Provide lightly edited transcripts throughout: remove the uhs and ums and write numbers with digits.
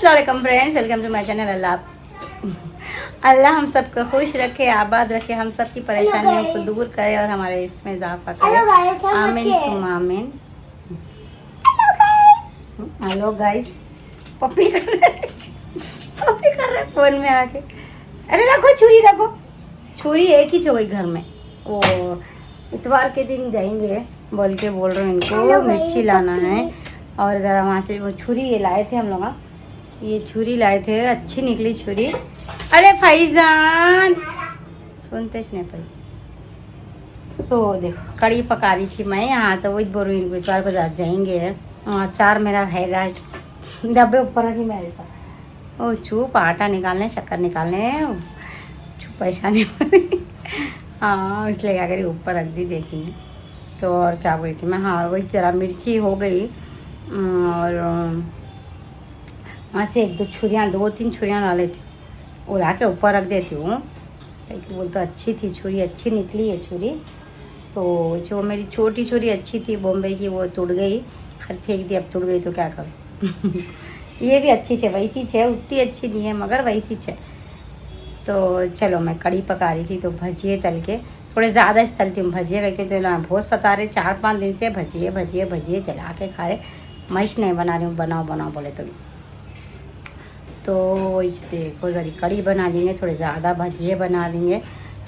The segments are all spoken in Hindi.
अस्सलाम friends, welcome to my channel. अल्लाह हम सबको खुश रखे, आबाद रखे, हम सब की परेशानियों को दूर करे और हमारे इसमें इजाफा करे। आमीन सुम्मा आमीन। हेलो गाइस, पप्पी कर रहे फोन में आके। अरे रखो छुरी, रखो छुरी, एक ही हो गई घर में। वो इतवार के दिन जाएंगे बोल रहे हैं, इनको मिर्ची लाना है और ज़रा वहाँ से वो छुरी ये लाए थे हम लोग। ये छुरी लाए थे, अच्छी निकली छुरी। अरे फैजान सुनते नहीं पाई। तो देखो कड़ी पका रही थी मैं यहाँ, तो वही बोल रही हूँ इतवार बाजार जाएंगे। अचार मेरा रहेगा डब्बे ऊपर नहीं, मैं ऐसा वो चुप आटा निकालने, शक्कर निकालने, चुप परेशानी हो रही। हाँ इसलिए क्या करी, ऊपर रख दी। देखिए तो और क्या बोली थी मैं, हाँ वही ज़रा मिर्ची हो गई और वहाँ से एक दो छुरियाँ, 2-3 छुरियाँ ला लेती हूँ, वो ला के ऊपर रख देती हूँ। बोल तो अच्छी थी छुरी, अच्छी निकली है छुरी। तो जो मेरी छोटी छुरी अच्छी थी बॉम्बे की, वो टूट गई, खैर फेंक दी। अब टूट गई तो क्या करूँ। ये भी अच्छी है, वैसी है, उतनी अच्छी नहीं है मगर वैसी है। तो चलो मैं कड़ी पका रही थी, तो भजिए तल के थोड़े ज़्यादा से तलती हूँ भजिए करके। चलो बहुत सता रहे 4-5 दिन से, भजिए चला के खा रहे। मैश नहीं बना रही हूँ, बनाओ बोले तो इस देखो जरी कड़ी बना देंगे, थोड़े ज़्यादा भजिए बना देंगे।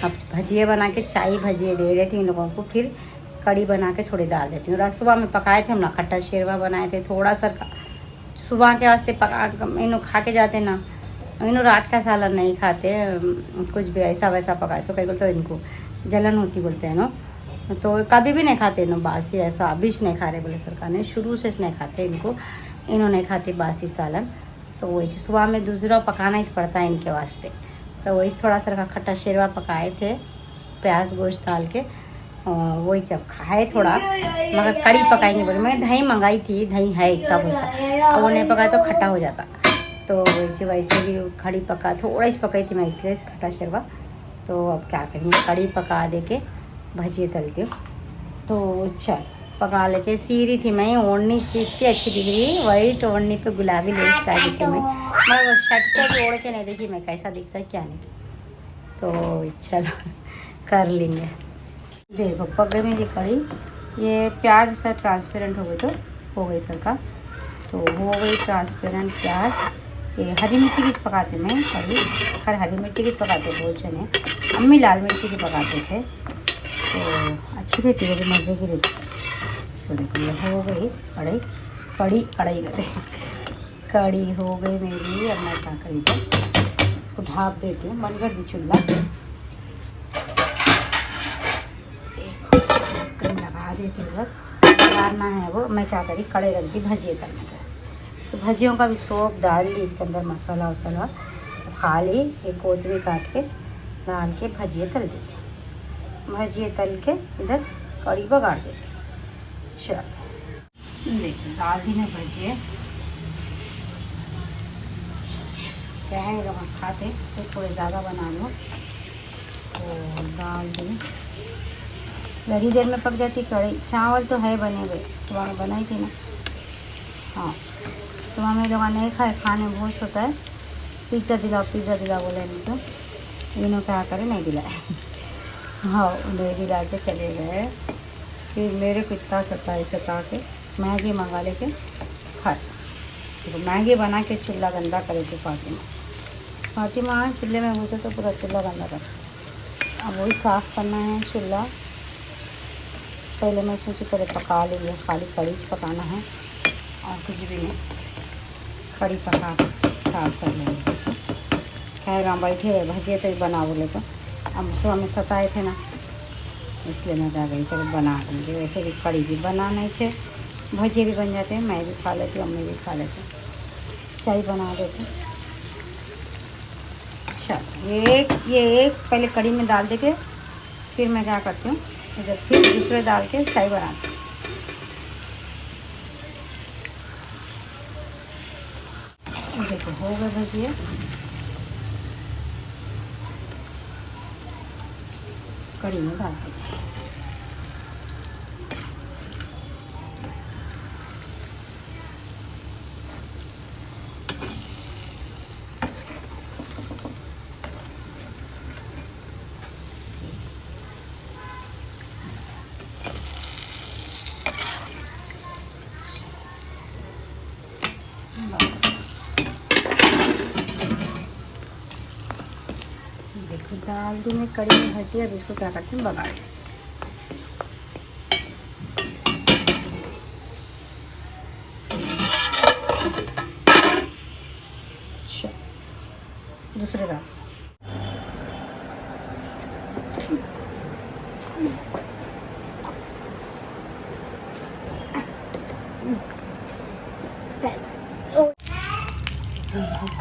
अब भजिए बना के चाय भजिए दे देती हूँ इन लोगों को, फिर कड़ी बना के थोड़ी डाल देती हूँ। रात सुबह में पकाए थे हम ना, खट्टा शेरवा बनाए थे थोड़ा सा सुबह के वास्ते पका, इन्हों खा के जाते ना। इन्हों रात का सालन नहीं खाते, कुछ भी ऐसा वैसा पकाए तो कई बोलते तो इनको जलन होती बोलते हैं ना, तो कभी भी नहीं खाते इन्हों बासी ऐसा। अभी नहीं खा रहे बोले सरकार ने, शुरू से नहीं खाते इनको, इन्हों नहीं खाते बासी सालन। तो वही सुबह में दूसरा पकाना ही पड़ता है इनके वास्ते। तो वही थोड़ा सा खट्टा शेरवा पकाए थे प्याज गोश्त डाल के, वही जब खाए थोड़ा। मगर कड़ी पकाएंगे बोले, मैं दही मंगाई थी, दही है इतना भूसा, अब वो नहीं पकाए तो खट्टा हो जाता। तो वैसे भी खड़ी पका, थोड़ा ही पकाई थी मैं इसलिए खट्टा शेरवा। तो अब क्या करेंगे, कड़ी पका दे के भजिए तलती हूँ। तो चल पका लेके सी रही थी मैं, ओढ़नी इतनी अच्छी दिख रही, वाइट ओढ़नी पे गुलाबी लेस आ गई थी मैं वो शर्ट पे भी ओढ़ के नहीं देखी मैं कैसा दिखता है क्या नहीं। तो चलो कर लेंगे। देखो पक गई मेरी कड़ी, ये प्याज ऐसा ट्रांसपेरेंट हो गई, तो हो गई सर का, तो हो गई ट्रांसपेरेंट प्याज। ये हरी मिर्ची की पकाते मैं कड़ी, हरी मिर्ची की पकाते बहुत जने, अम्मी लाल मिर्ची की पकाते थे, तो अच्छी रहती है मज़े की रहती। तो देखो ये हो गई कड़ी कड़ी हो गई मेरी। अब मैं क्या करी थी, इसको ढाप देती हूँ, बंद कर दी चूल्हा, लगा देती हूँ। डालना है वो, मैं क्या करी कड़े रख दी भजिए तलने के। तो भजियों का भी सोप डाल ली, इसके अंदर मसाला वसाला खा ली, एक कोतरी काट के डाल के भजिए तल देती हूँ। भजिए तल के इधर कड़ी बगाड़ देती हूँ। चलो देखो डाल दी मैं भजिए, क्या है लोग खाते तो थोड़े ज़्यादा बना लो, तो डाल दी। लगी देर में पक जाती कड़ी। चावल तो है बने हुए, सुबह में बनाई थी ना। हाँ सुबह में लोग नहीं खाए, खाने बहुत होता है, पिज़्ज़ा दिला बोले इनको, इन्हों क्या करे नहीं दिलाए। हाँ नहीं दिला के चले गए, फिर मेरे को इतना सता के मैगी मंगा लेके खाए। तो मैगी बना के चूल्हा गंदा करे थे फातिमा चूल्हे में घुसे तो पूरा चूल्हा गंदा कर। अब वही साफ़ करना है चूल्हा। पहले मैं सोची पहले पका लीजिए, खाली कड़ी पकाना है और कुछ भी नहीं, कड़ी पका साफ कर लेंगे। खैर हम बैठे रहे भजिए तो बना बोले, तो अब सुबह में सताए थे ना, इसलिए मैं क्या गई चलो बना देंगे। वैसे भी कड़ी भी बना नहीं छे, भजिए भी बन जाते हैं, मैं भी खा लेती हूँ, अम्मी भी खा लेते हैं, चाय बना देते। अच्छा ये एक पहले कड़ी में डाल दे के फिर मैं क्या करती हूँ, इधर फिर दूसरे डाल के चाय बनाती हूँ। देखो हो गए भजिए, कड़ी में डाल दीजिए। देखो डाल दी मैं कड़ी में भजी। अब इसको क्या करती हूँ, बघाड़ देती हूँ। अच्छा, दूसरे दाल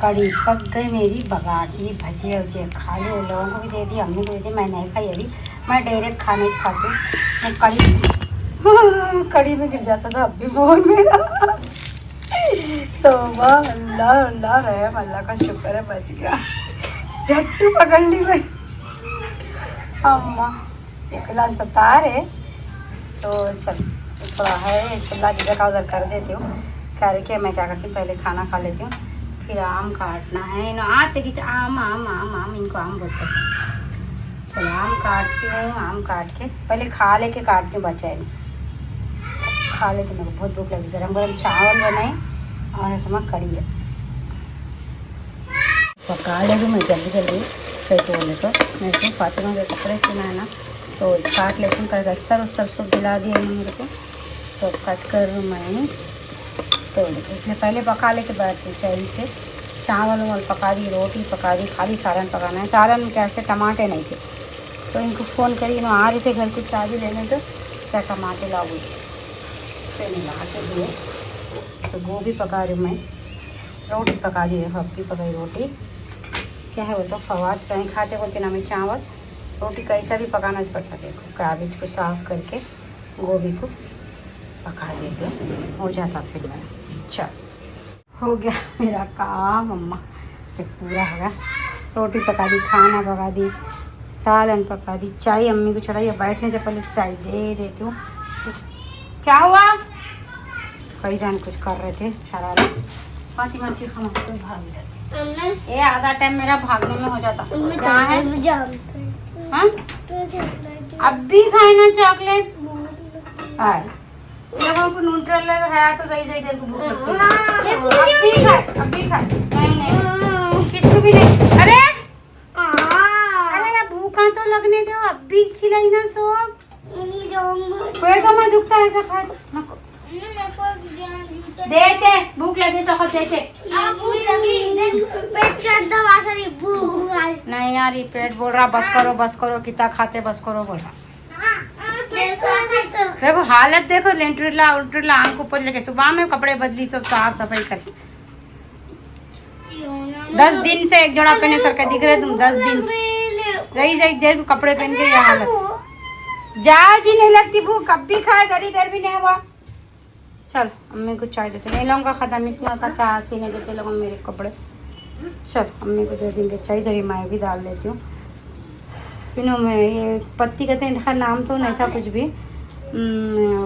कड़ी पक गई मेरी, बघाड़ दी, भजिए उजिए खा लिए, लोगों को भी दे दी, अम्मी को दे दी। मैं नहीं खाई अभी, मैं डायरेक्ट खाने से खाती हूँ। मैं कड़ी में गिर जाता था अब भी फोन मेरा। तो वाह अल्लाह अल्लाह रहम, अल्लाह का शुक्र है बच गया। झट्टू पकड़ ली मैं। अम्मा एक गिलास सता रहे तो चल थोड़ा है चल्ला की जगह उधर कर देती हूँ। करके मैं क्या करती हूँ, पहले खाना खा लेती हूँ, फिर आम काटना है। इन आते कि आम आम आम आम, इनको आम बहुत पसंद। चलो आम काटती हूँ, आम काट के पहले खा लेके काटती हूँ बच्चा खा लेती हूँ। मेरे को बहुत भूख लगी। गरम गरम चावल बनाए और इसमें कड़ी है, पका ले मैं जल्दी जल्दी। कई तो बोले तो मेरे को फातिमा के कपड़े सिलना है ना, तो काट लेती हूँ। कल अस्तर उस्तर सब दिला दिया मेरे को, तो कट कर मैं तो इसलिए पहले पका लेके बैठती हूँ। चाय से चावल वावल पका दी, रोटी पका दी, खाली सालन पकाना है। सालन में कैसे टमाटे नहीं थे, तो इनको फ़ोन करी ना आ रहे थे घर कुछ चाबी लेने, तो क्या टमाटे लाओगे, फिर ला के दिए। तो गोभी पका रही हूँ मैं, रोटी पका दी। देखो अब की पकाई रोटी क्या है बोलते फवाद कहीं खाते बोलते ना, मैं चावल रोटी कैसा भी पकाना पड़ता। देखो काबिज को साफ करके गोभी को पका देते हो जाता फिर मेरा। अच्छा हो गया मेरा काम अम्मा, फिर पूरा हो गया। रोटी पका दी, खाना पका दी, सालन पका दी, चाय अम्मी को चढ़ाई। बैठने से पहले चाय दे देती हूँ। क्या हुआ, कई जान कुछ कर रहे थे शरारत। फातिमा जी हम तो भाग जाते, ये आधा टाइम मेरा भागने में हो जाता। क्या है हाँ? अब भी खाए ना चॉकलेट, लोगों को न्यूट्रल है तो सही सही देर को भूख लगती है। अब भी खाए नहीं किसको भी नहीं। अरे अरे भूखा तो लगने दो, अब भी खिलाई ना सो। पेटों में दुखता है ऐसा खाए तो देते, भूख लगी सखत देते। नहीं यार ये पेट बोल रहा बस करो कितना खाते बस करो बोल रहा। देखो हालत देखो, लेंट्रिला उल्ट्रिला आंख ऊपर लेके सुबह में कपड़े बदली, सब साफ सफाई करके 10 दिन से एक जोड़ा पहने सर का दिख रहे तुम। 10 दिन रही देर कपड़े पहन के ये हालत। जाओ जी नहीं लगती भूख, अब भी खाए जरी देर भी नहीं हुआ। चल अम्मी को चाय देते, नहीं लूँगा खत्म इतना का सीने देते लोग मेरे कपड़े। चल अम्मी को दे देंगे चाय, जरी मैं भी डाल लेती हूँ। इन्हों में ये पत्ती कहते हैं, इनका नाम तो नहीं था कुछ भी,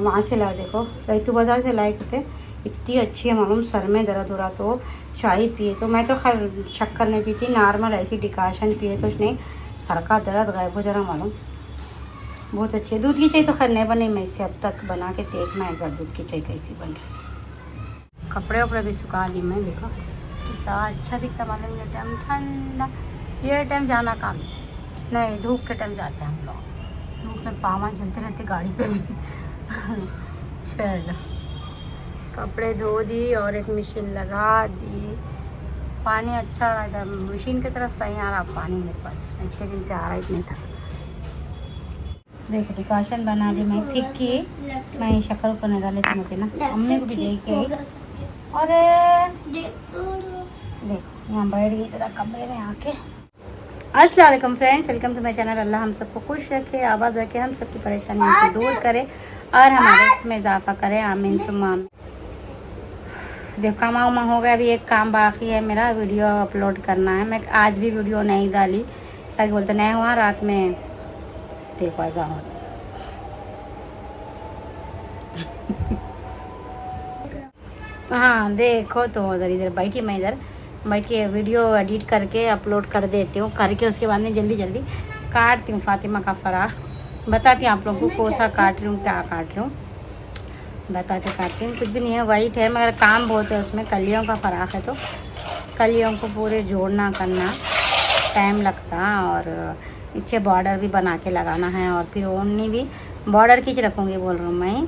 वहाँ से ला देखो रैतू बाज़ार से लाए थे। इतनी अच्छी है मालूम, सर में दर्द हो रहा तो चाय पिए तो मैं तो खैर शक्कर नहीं पीती, नॉर्मल ऐसी डिकाशन पिए तो नहीं सर का दर्द गायब हो जा रहा मालूम। बहुत अच्छी है। दूध की चाय तो खैर नहीं बनी मैं इससे, अब तक बना के देखना एक बार दूध की चाय कैसी बन रही। कपड़े वपड़े भी सुखा ली मैं, देखो कितना अच्छा दिखता मालूम। ये टाइम ठंडा, ये टाइम जाना काम नहीं, धूप के टाइम जाते हैं हम लोग। धूप में पामा चलते रहते गाड़ी पे भी। चलो कपड़े धो दी और एक मशीन लगा दी। पानी अच्छा आ रहा था, मशीन की तरफ सही आ रहा पानी मेरे पास, इतने दिन से आ रहा ही नहीं था। देखो डिकाशन बना दी मैं, ठीक की मैं शक्कर ऊपर नहीं डाले थे मुझे ना, अम्मी को भी दे के आई। और देखो यहाँ बैठ गई तेरा कमरे में आके। अस्सलाम वालेकुम friends, welcome to my channel. अल्लाह हम सबको खुश रखे, आबाद रखे, हम सबकी परेशानियों को दूर करे और हमारे इसमें इजाफा करे, आमीन सुम्मा आमीन। जब कामा उमा हो गया, अभी एक काम बाकी है मेरा, वीडियो अपलोड करना है। मैं आज भी वीडियो नहीं डाली ताकि बोलते नहीं हुआ रात में देखो ऐसा हो। हाँ देखो तो इधर इधर बैठी, मैं इधर बैठ के वीडियो एडिट करके अपलोड कर देती हूँ, करके उसके बाद में जल्दी जल्दी काटती हूँ फातिमा का फ़राक। बताती हूँ आप लोगों को कौन सा काट रही हूँ, क्या काट रही हूँ। बताते काटती हूँ। कुछ भी नहीं है, वाइट है मगर काम बहुत है उसमें, कलियों का फराक है तो कलियों को पूरे जोड़ना करना टाइम लगता, और नीचे बॉर्डर भी बना के लगाना है, और फिर ओढ़नी भी बॉर्डर खींच रखूँगी बोल रहा हूँ मैं,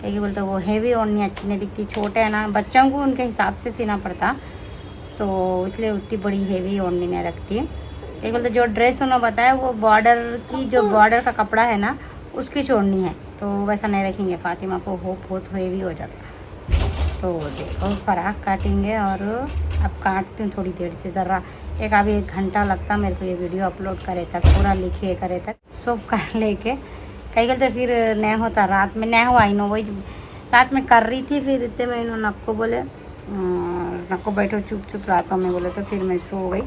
क्योंकि बोलते वो हैवी ओढ़नी अच्छी नहीं दिखती, छोटे है ना बच्चों को उनके हिसाब से सीना पड़ता, तो इसलिए उतनी बड़ी हैवी ओढ़नी नहीं रखती। क्योंकि बोलते जो ड्रेस उन्होंने बताया वो बॉर्डर की, जो बॉर्डर का कपड़ा है ना उसकी छोड़नी है, तो वैसा नहीं रखेंगे, फातिमा को हो बहुत हैवी हो जाता। तो देखो फराक काटेंगे, और अब काटती हूँ थोड़ी देर से, ज़रा अभी 1 घंटा लगता मेरे को ये वीडियो अपलोड करे तक, पूरा लिखे करे तक सब कर लेके, कई गलते फिर नहीं होता, रात में नहीं हुआ, नो वही रात में कर रही थी, फिर इतने में इन्होंने नक्को बोले नक्को बैठो चुप चुप रातों में बोले, तो फिर मैं सो गई,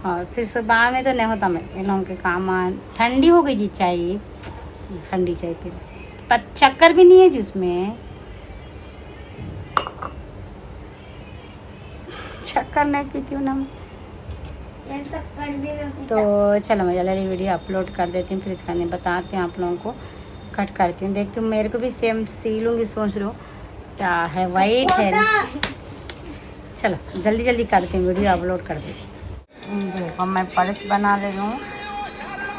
और फिर सुबह में तो नहीं होता मैं इन लोगों के काम। ठंडी हो गई जी चाय, ठंडी चाय फिर शक्कर भी नहीं है जी उसमें, शक्कर नहीं पीती हूँ ना मैं, तो चलो मैं जल्दी वीडियो अपलोड कर देती हूँ, फिर इसका नहीं बताते हैं आप लोगों को, कट करती हूँ, देखती हूँ, मेरे को भी सेम सी लूँगी, सोच रही हूँ क्या है, वाइट है। चलो जल्दी जल्दी करती हूँ, वीडियो अपलोड कर देती हूँ। देखो मैं पर्स बना ले रही हूँ,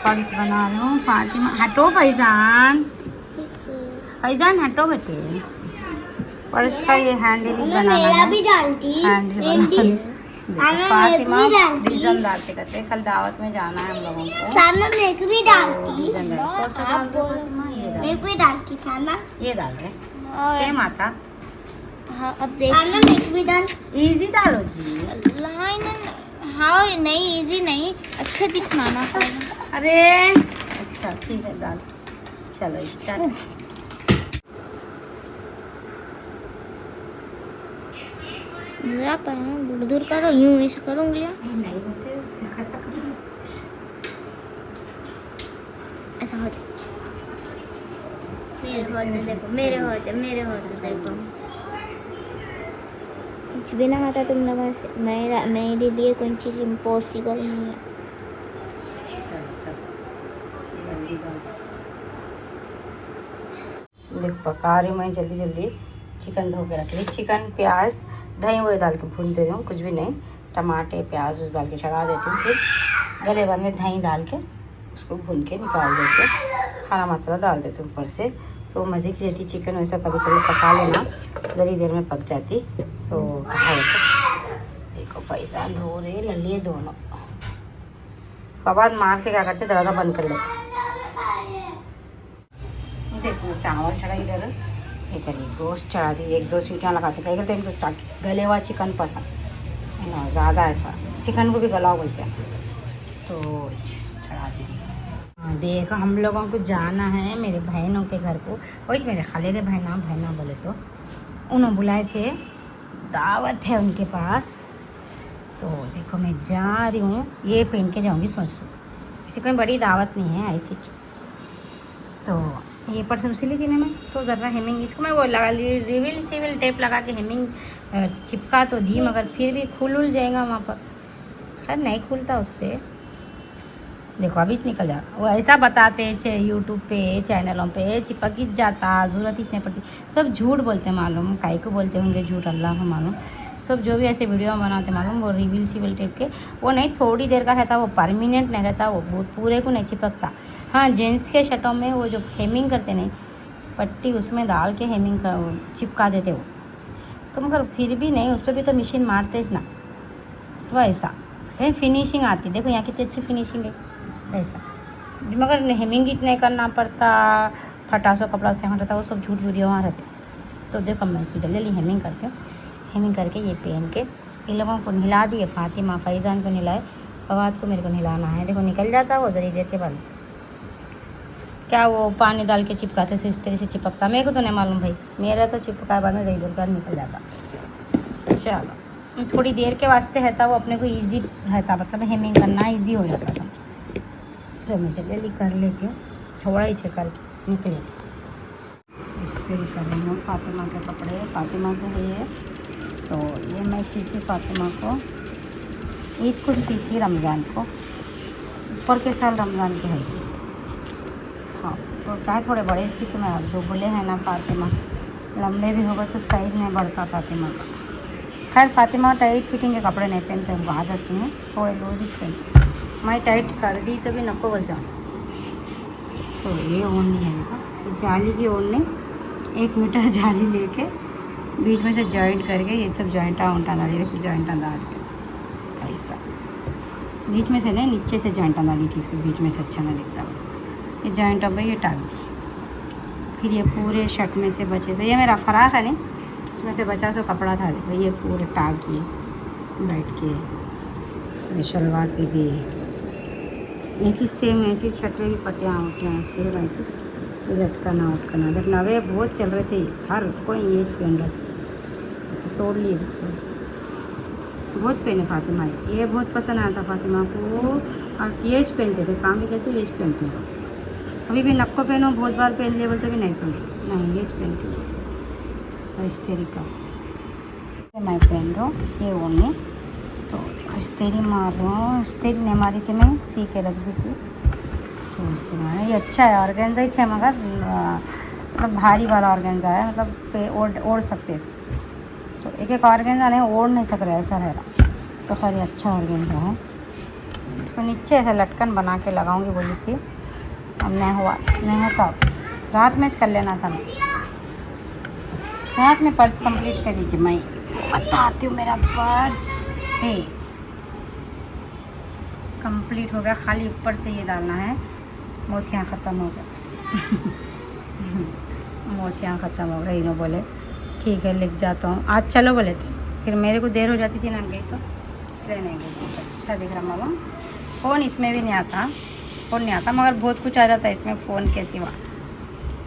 पर्स बना रही हूँ। फातिमा हटो, फैजान फैजान हटो बेटे, पर्स का ये हैंडल बनाना है, फातिमा डिज़ाइन डालते करते, कल दावत में जाना है हम लोगों को, साना मेरे को भी डालती, ये डाल रहे सेम आता। हाँ अब देखिए, इजी डालो जी, लाइन हाँ नहीं इजी नहीं, अच्छा दिखना पड़ेगा। अरे अच्छा ठीक है डाल, चलो स्टार्ट। दूर दूर करो, यूं ऐसा करूँगी नहीं होते ऐसा होता, मेरे होते देखो, कुछ भी ना होता तुम लोगों से, मेरे लिए कोई चीज़ इम्पॉसिबल नहीं है। देख पका रही हूँ मैं जल्दी जल्दी, चिकन धो के रख ली, चिकन प्याज दही वही डाल के भून दे रही हूँ, कुछ भी नहीं, टमाटर प्याज उस डाल के चढ़ा देती हूँ, फिर गले बाद में दही डाल के उसको भून के निकाल देते, हरा मसाला डाल देती हूँ ऊपर से, तो मज़े की रहती चिकन, वैसा कभी कभी पका लेना ज़री देर में पक जाती, तो कहा होता। देखो फैजान रो रहे लल्लिए दोनों, कबाद मार के क्या करते दरवाज़ा बंद कर लेते। देखो चावल चढ़ा इधर, ये करिए गोश्त चढ़ा दी, 1-2 सीटियाँ लगा के, कहीं कहते हैं इनको गले हुआ चिकन पसंद है ना, ज़्यादा ऐसा चिकन को भी गला बोलते हैं, तो चढ़ा दी। देखो हम लोगों को जाना है मेरे बहनों के घर को, वही मेरे खाले के बहना बोले तो उन्होंने बुलाए थे, दावत है उनके पास, तो देखो मैं जा रही हूँ, ये पहन के जाऊँगी सोच रही हूँ, ऐसी कोई बड़ी दावत नहीं है ऐसी, तो ये परसों सिली थी ना मैं, तो ज़रा हेमिंग इसको मैं वो लगा ली, रिविल सिविल टेप लगा के हेमिंग चिपका तो दी, मगर फिर भी खुल जाएगा वहाँ पर, खैर नहीं खुलता उससे, देखो अभी निकल जा, वो ऐसा बताते हैं यूट्यूब पे चैनलों पे, चिपक ही जाता, ज़रूरत ही नहीं पड़ती, सब झूठ बोलते मालूम, काहे को बोलते होंगे झूठ अल्लाह को मालूम, सब जो भी ऐसे वीडियो बनाते मालूम, वो रिविल सिविल टेप के, वो नहीं थोड़ी देर का रहता, वो परमानेंट नहीं रहता, वो पूरे को नहीं चिपकता। हाँ जेंट्स के शर्टों में वो जो हेमिंग करते नहीं पट्टी, उसमें डाल के हेमिंग का चिपका देते वो, तो मगर फिर भी नहीं, उस पर भी तो मशीन मारते ना, तो ऐसा फिर फिनिशिंग आती, देखो यहाँ कितनी अच्छी फिनिशिंग है ऐसा, मगर हेमिंग नहीं करना पड़ता, फटासो कपड़ा से रहता, वो सब झूठ वीडियो वहाँ रहते, तो देखो मैं जल्दी हेमिंग करती हूँ, हेमिंग करके ये पहन के इन लोगों को नहला दिए, फातिमा फैजान को नहलाए, फवाद को मेरे को नहलाना है, देखो निकल जाता वो ज़री देर के बाद, क्या वो पानी डाल के चिपकाते से इस तरह से चिपकता, मेरे को तो नहीं मालूम भाई, मेरा तो चिपका बाद में ज़री देर बाद निकल जाता। चलो थोड़ी देर के वास्ते रहता, वो अपने को ईजी रहता, मतलब हेमिंग करना ईजी हो जाता समझ, तो मैं जल्दी कर लेती हूँ, थोड़ा ही से करके निकले इस्त्री कर रही हूँ फातिमा के कपड़े, फातिमा के लिए, तो ये मैं सीखी फातिमा को, ईद को सीखी, रमज़ान को, ऊपर के साल रमज़ान के है, हाँ तो क्या थोड़े बड़े सीखे मैं, जो बोले हैं ना फातिमा लंबे भी होगा तो साइज नहीं बढ़ता फातिमा का। खैर फातिमा टाइट फिटिंग के कपड़े नहीं पहनते, हमको आदत नहीं है, थोड़े लूज ही पहनते। मैं टाइट कर दी तो भी नको बोलता हूँ। तो ये ओढ़नी है देखो, जाली की ओढ़नी, 1 मीटर जाली लेके बीच में से जॉइंट करके ये सब जॉइंटा डाल रही, जॉइंटा डाल के ऐसा बीच में से नहीं, नीचे से जॉइंटा डाली थी, इसको बीच में से अच्छा नहीं दिखता। ये जॉइंट अब ये टाल दी। फिर ये पूरे शर्ट में से बचे से, ये मेरा फराक है नहीं, इसमें से बचा सो कपड़ा था देखो, ये पूरे टाग किए बैठ के। शलवार पे भी ऐसी सेम ऐसी शर्ट पे भी पटियाँ उटियाँ सेम ऐसी लटकाना उटकाना। जब नवे बहुत चल रहे थे, हर कोई ये पहन रहा था, तो तोड़ लिए बहुत पहने फातिमा। ये बहुत पसंद आया था फातिमा को, और ये पहनते थे, काम भी कहते ये पहनते हैं। अभी भी नक्को पहनो, बहुत बार पहन लिए बोलते भी नहीं सुन रही, नहीं ये पहनती हूँ। तो इस तरीका मैं पहन रहा हूँ, ये ओढ़नी तो इस्तेरी मार रहा हूँ। इस्तेरी नहीं मारी थी, मैं सी के रख दी थी, तो इस तरह ये अच्छा है। ऑर्गेन्जा ही है, मगर मतलब भारी वाला ऑर्गेन्जा है, मतलब पे ओढ़ सकते हैं। तो एक एक ऑर्गेन्जा नहीं ओढ़ नहीं सक रहा, ऐसा रह रहा। तो खैर ये अच्छा ऑर्गेन्जा है। इसको नीचे ऐसा लटकन बना के लगाऊंगी बोली थी, अब नहीं हुआ, नहीं होता। रात में कर लेना था, रात में पर्स कंप्लीट कर दीजिए। मैं बताती हूँ, मेरा पर्स है कंप्लीट हो गया, खाली ऊपर से ये डालना है। मोतियाँ ख़त्म हो गए मोतियाँ ख़त्म हो गई। इन्हों बोले ठीक है लिख जाता हूँ, आज चलो बोले थे, फिर मेरे को देर हो जाती थी ना गई, तो इसलिए नहीं गई। अच्छा दिख रहा मालूम। फ़ोन इसमें भी नहीं आता, फ़ोन नहीं आता, मगर बहुत कुछ आ जाता है इसमें फ़ोन के सिवा।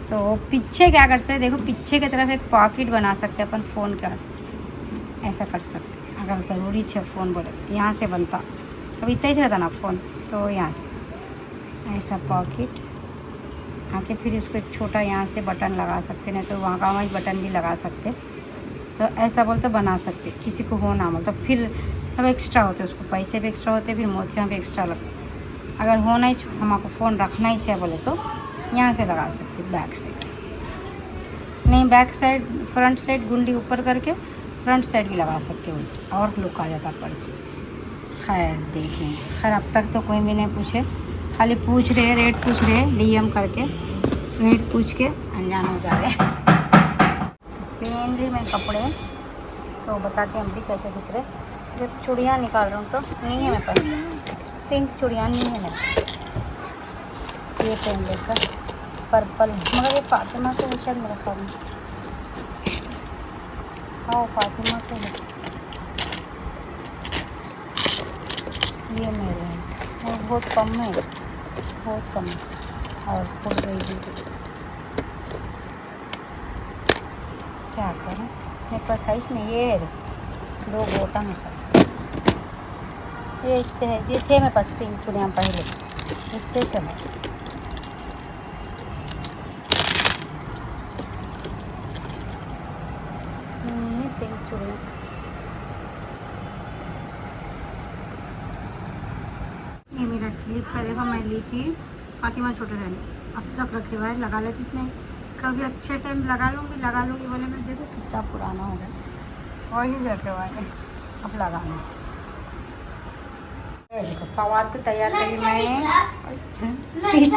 तो पीछे क्या कर सकते हैं, देखो पीछे की तरफ एक पॉकेट बना सकते हैं अपन फ़ोन के वास्ते, ऐसा कर सकते हैं अगर ज़रूरी है। फ़ोन बोले यहाँ से बनता, कभी इतना ही रहता ना फ़ोन, तो यहाँ से ऐसा पॉकेट आके फिर इसको एक छोटा यहाँ से बटन लगा सकते, नहीं तो वहाँ का वहीं बटन भी लगा सकते। तो ऐसा बोलते बना सकते, किसी को हो ना हो तो फिर सब एक्स्ट्रा होते, उसको पैसे भी एक्स्ट्रा होते, फिर मोतियाँ भी एक्स्ट्रा लगते। अगर होना ही हमको फ़ोन रखना ही चाहिए बोले तो यहाँ से लगा सकते, बैक साइड नहीं, बैक साइड फ्रंट साइड गुंडी ऊपर करके फ्रंट साइड भी लगा सकते हो, और लुक आ जाता पर्स में। खैर देखें, खैर अब तक तो कोई भी नहीं पूछे, खाली पूछ रहे, रेट पूछ रहे, डीएम करके रेट पूछ के अनजान हो जा रहे। पहन ली मैं कपड़े, तो बताते हम भी कैसे दिख रहे। जब चूड़ियाँ निकाल रहा हूँ तो नहीं है मेरे पास, पिंक चूड़ियाँ नहीं है मेरे पास। ये पहन लेकर पर्पल, मगर ये फातिमा से शायद मेरा ख्याल में, हाँ फातिमा से है, ये मेरे हैं, वो बहुत कम है, बहुत कम है। और फुल गई भी, क्या करें, मेरे पास है ही नहीं। ये है 2 गोटा में ये इतने है, ये थे मेरे पास पिंक चूड़ियाँ पहले, इतने चले। पिंक चूड़ियाँ ये मेरा क्लिप का देखो, मैं ली थी फातिमा छोटे रहने, अब तक रखे हुआ है, लगा लेती इतने, कभी अच्छे टाइम लगा लूँगी बोले मैं, देखो कितना पुराना हो गया, वही रखे हुआ है, अब लगाना। देखो फवाद को तैयार करी मैंने,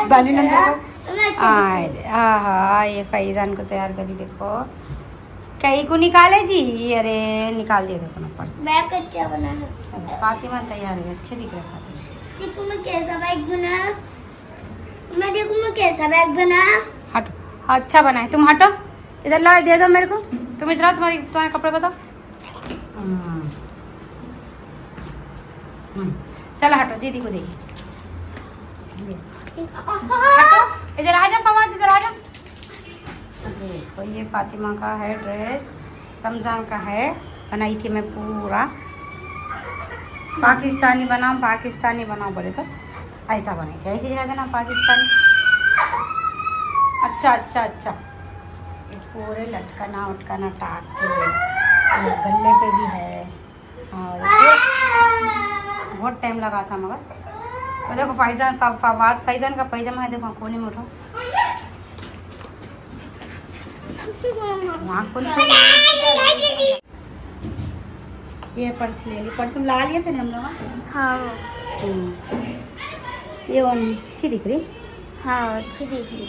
बाली देखो, हाँ ये फैज़ान को तैयार करी, देखो कहीं को निकाले जी, अरे निकाल दिया देखो ना पर्स। बैग अच्छा बना है, फातिमा तैयार है, अच्छे दिख रहे फातिमा। देखो मैं कैसा बैग बना, मैं देखो मैं कैसा बैग बना। हटो, अच्छा बना है, तुम हटो इधर, ला दे दो मेरे को, तुम इधर आओ, तुम्हारे कपड़े बताओ। चलो हटो, दीदी को देखिए, इधर आ जा फवाद, इधर आ जा। देखो ये फातिमा का है ड्रेस, रमज़ान का है, बनाई थी मैं पूरा पाकिस्तानी बनाओ बोले तो ऐसा बने, कैसे जगह देना पाकिस्तानी। अच्छा ये पूरे लटकाना उटकाना टाक के गले पे भी है, और बहुत टाइम लगा था मगर। तो देखो फवाद फैज़ान का पैजामा है, देखो कोने में उठाओ, वहाँ कौन ये पर्स ले ली, पर्स ला लिए थे ना हम लोग। हाँ ये अच्छी दिख रही। हाँ अच्छी दिख रही।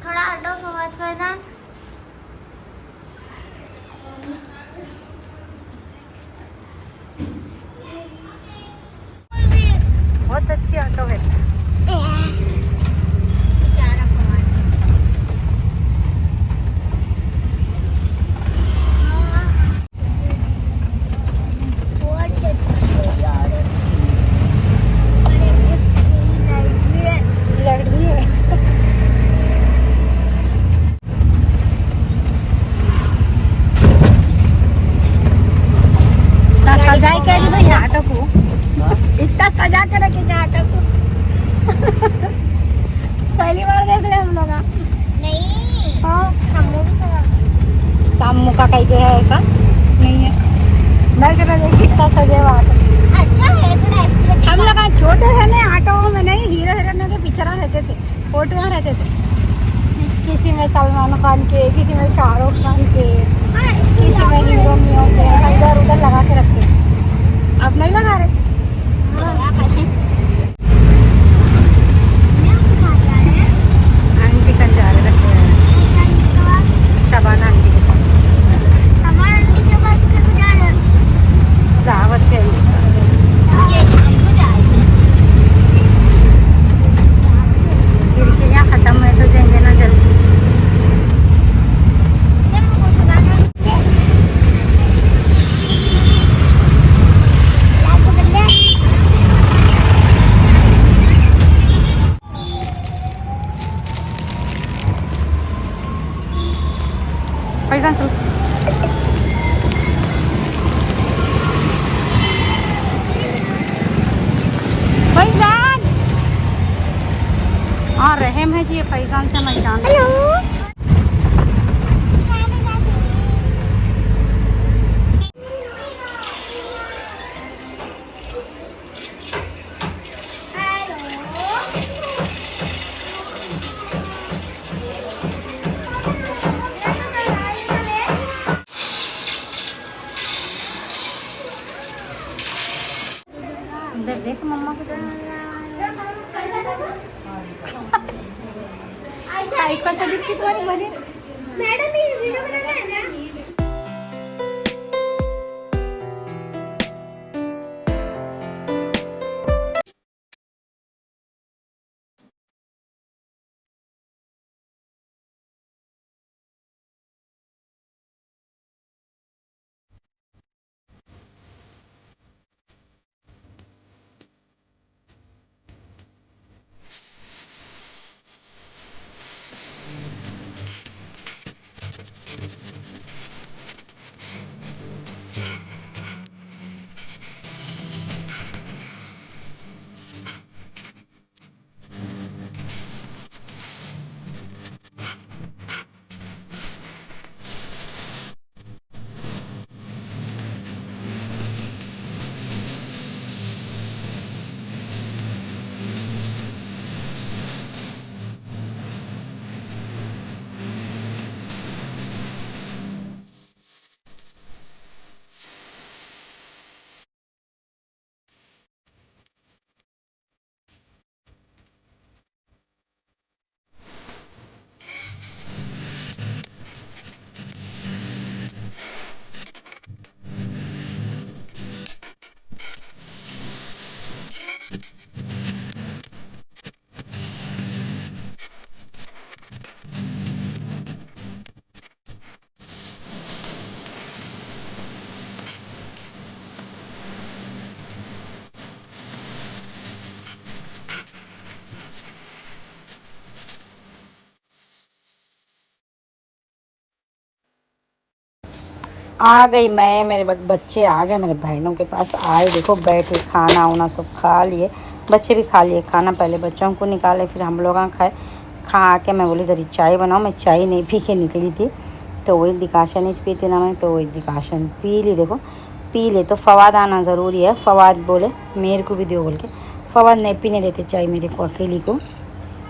थोड़ा हटो फवाद फैजान। बहुत अच्छी ऑटो है। बेचारा फवाद। लग रही है। सजाए के रही भाई ऑटो को, इतना सजा के रखे ऑटो को। पहली बार देख ले हम लोग। नहीं हाँ समूह भी सजा। सामू का कहीं पे है ऐसा नहीं है। मैं जरा देखी कितना सजे हुआ ऑटो। अच्छा है थोड़ा एस्थेटिक। हम लोग छोटे थे ना, ऑटो में नहीं, हीरो हीरोइनों के पिक्चर रहते थे, फोटो रहते थे। किसी में सलमान खान के, किसी में शाहरुख खान के, किसी में हीरो मियों के, इधर उधर लगा के रखते। अब नहीं लगा रहे। आंटी कल जा रहे रखे हैं शबाना आंटी के साथ दावत के। खिड़कियाँ खत्म है तो जाएंगे ना जल्दी। फैजान चल। फैजान हाँ रहम है जी, ये फैजान से मैं जान। इधर देख मम्मा को कैसा दिखती तुम्हारी बनी। मैडम ये वीडियो बनाना है ना। आ गई मैं, मेरे बच्चे आ गए मेरे बहनों के पास, आए देखो बैठे, खाना वाना सब खा लिए, बच्चे भी खा लिए खाना, पहले बच्चों को निकाले फिर हम लोग खाए। खा के मैं बोली जरी चाय बनाओ, मैं चाय नहीं पी के निकली थी, तो वही डिकाशन ही पी थी ना मैं, तो वही डिकाशन पी ली। देखो पी ले तो फवाद आना ज़रूरी है, फवाद बोले मेरे को भी दो बोल के, फवाद नहीं पीने देते चाय मेरे को अकेली को,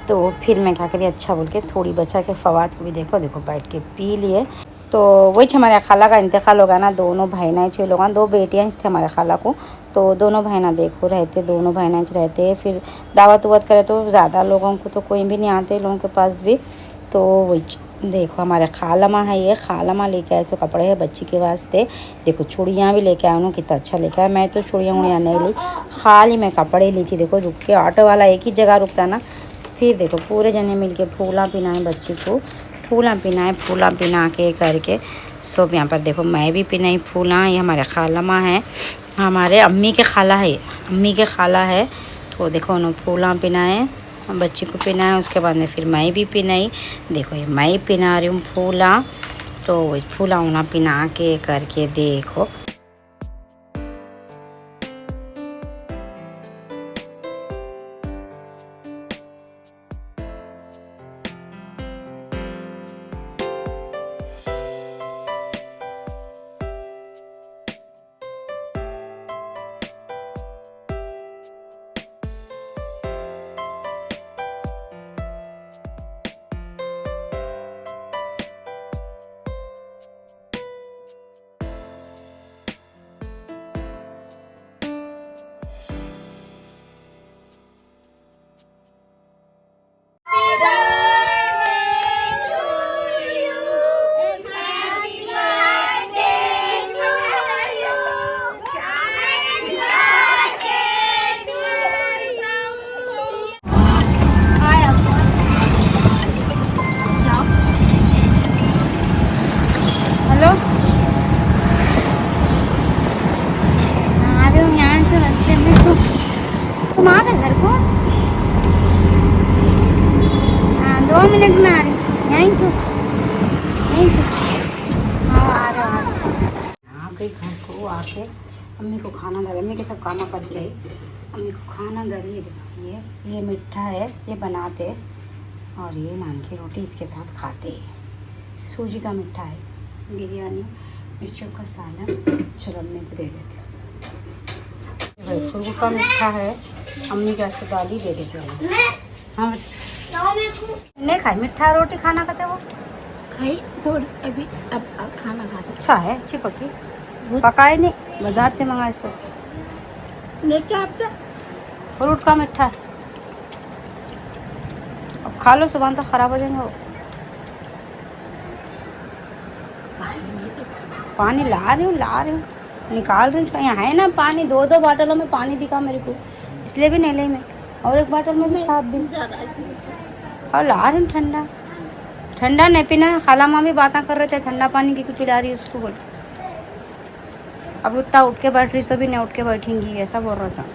तो फिर मैं क्या करी अच्छा बोल के थोड़ी बचा के फवाद को भी देखो बैठ के पी लिए। तो वही हमारे खाला का इंतकाल होगा ना, दोनों बहना छः लोग, 2 बेटियाँ थे हमारे खाला को, तो दोनों बहना देखो रहते, दोनों बहना रहते, फिर दावत उवत करे तो ज़्यादा लोगों को तो कोई भी नहीं आते लोगों के पास भी। तो वही देखो हमारे खाला माँ है, ये खाला माँ लेके आए सो कपड़े है बच्ची के वास्ते, देखो चूड़ियाँ भी लेके आया उन्होंने, कितना अच्छा लेके आया। मैं तो चूड़ियाँ उड़ियाँ नहीं ली, खाली मैं कपड़े ली थी। देखो रुक के ऑटो वाला एक ही जगह रुकता ना, फिर देखो पूरे जने मिल के फूला पिनाए बच्ची को, फूला पिना के करके सब। यहाँ पर देखो मैं भी पिनाई फूला, ये हमारे खाला माँ है, हमारे अम्मी के खाला है, अम्मी के खाला है, तो देखो उन्होंने फूला पिनाए बच्ची को पिनाए, उसके बाद में फिर मैं भी पिनाई। देखो ये मैं पिना रही हूँ फूला, तो वही फूला उना पिना के करके देखो। तुम आ गए घर को? हाँ 2 मिनट में आ रही, यहीं छो हाँ आ गई घर को। आके अम्मी को खाना धर, अम्मी के सब खाना करके आई, अम्मी को खाना धरी। ये मिठा है, ये बनाते और ये नान की रोटी इसके साथ खाते, सूजी का मिठा है, बिरयानी मिर्चों का सालन। चलो अम्मी को दे देते, सूजी का मिठा है, अम्मी के वास्ते दाल ही दे देते। हाँ नहीं खाई मिठा रोटी खाना खाते वो खाई थोड़ी अभी, अब खाना खाते। अच्छा है, अच्छी पकी, पकाए नहीं बाजार से मंगाए सो लेके आपका फ्रूट का मिठा है, अब खा लो, सुबह तक खराब हो जाएंगे वो। पानी ला रही हूँ निकाल रही हूँ, यहाँ है ना पानी, 2 बाटलों में पानी दिखा मेरे को, इसलिए भी नहीं ली मैं, और एक बाटल में भी साफ भी, और ला रही हूँ ठंडा नहीं पीना। खाला माँ भी बातें कर रहे थे ठंडा पानी की पिला रही है उसको, बोल अब उतना उठ के बैठ रही, सो भी नहीं उठ के बैठेंगी ऐसा बोल रहा था।